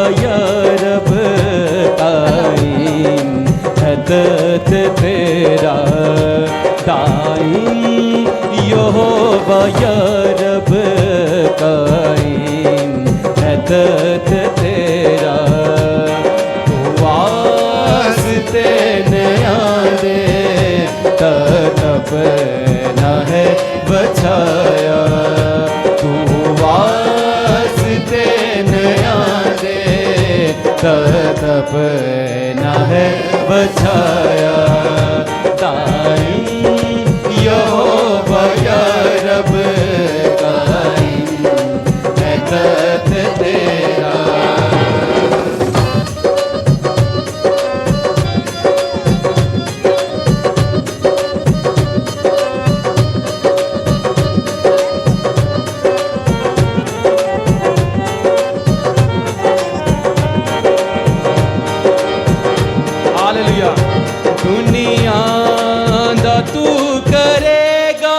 रब कायम हदत तेरा दायम यहोवा या रब कायम हदत तेरा तू वास्ते नया दे तब न है बचाया तू वास्ते नया दे तब न है बचाया दायम यहोवा या रब कायम हदत तेरा। दुनिया दा तू करेगा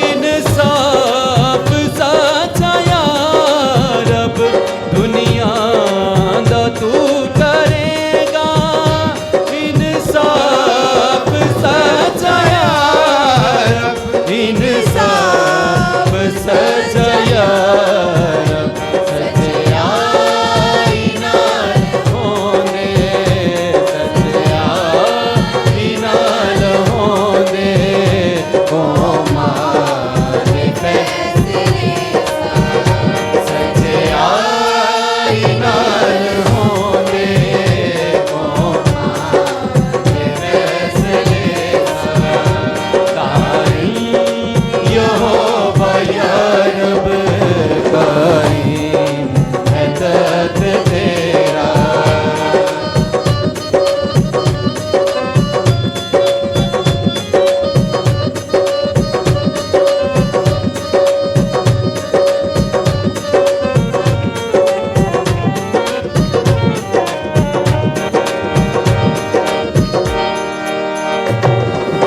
इंसाफ सच्चा या रब दुनिया दा तू करेगा इंसाफ सच्चा या रब इंसाफ सच्चा या रब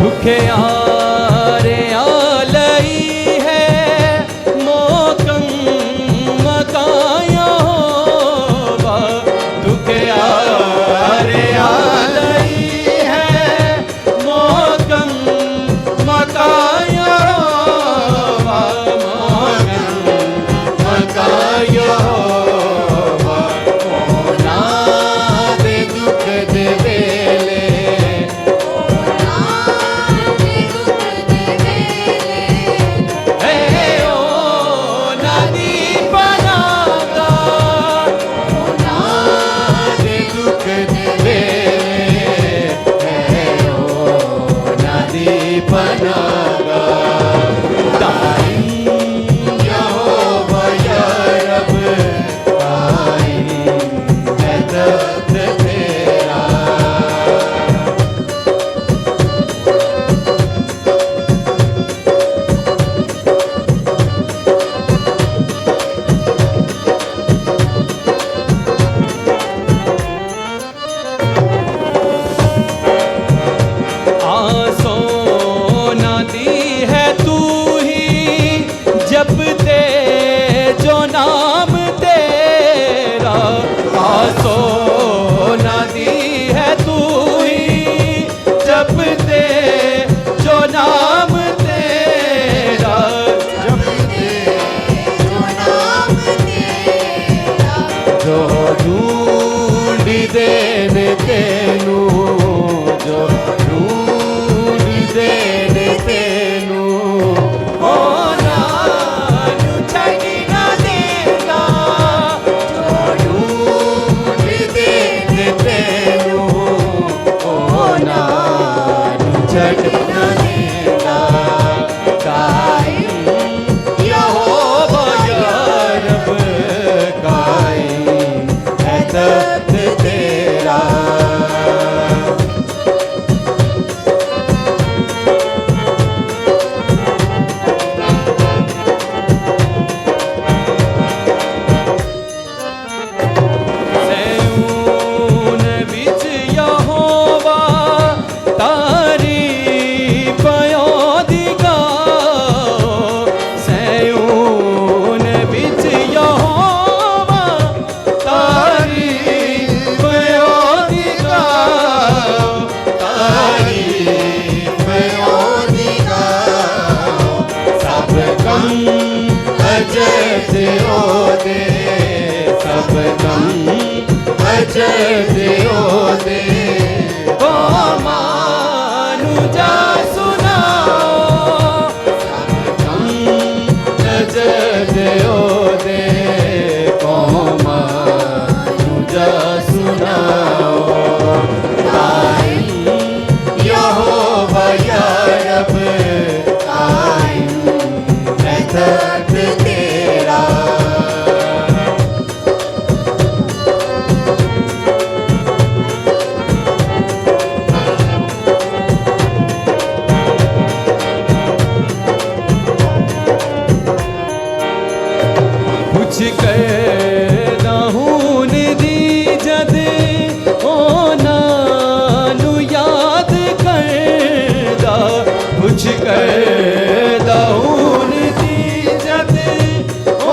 दुखे आरे आलई है मोकम मकाया होवा दुखे आरे आलई है मोकम मकाया होवा मोकम मकाया होवा मोना दे दुख दे वेले जपते जो नाम तेरा आसो नदी है तू ही जपते जो नाम तेरा जपते जो नाम तेरा जो ढूंढ देने तेनू जो ढूंढ देने तेनू कम भजो दे को मानुजा सुनाओ कम भजो दे को मानुजा सुनाओ यहोवा या रब तख्त तेरा कुछ कहून दी जद ओ नानू याद करदा कुछ कहून दी जद ओ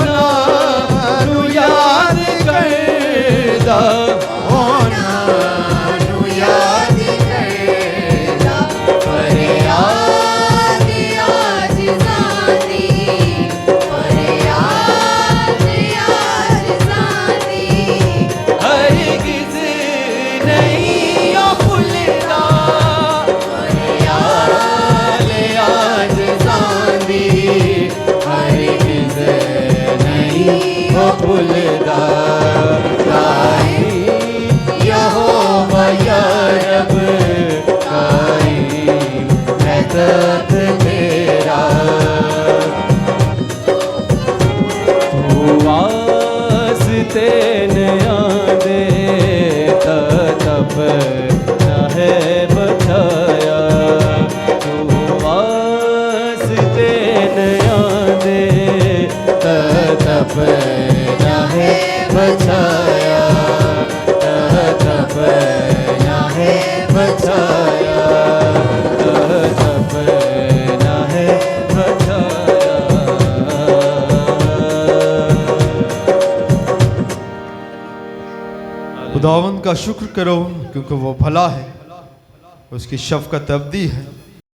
नानू याद करदा ओ नानू याद करदा फरियाद आज जाती फरियाद आज जाती हरगिज़ नहीं ओ भुलदा फरियाद आज जाती हरगिज़ नहीं ओ भुलदा यहोवा या रब कायम है तख्त तेरा तू वास्ते नया दे तब न है बचाया तू वास्ते नया दे तब न है बचाया तब न है बचाया तब न है बचाया खुदावंद का शुक्र करो क्योंकि वो भला है, उसकी शफ़क़त अबदी है।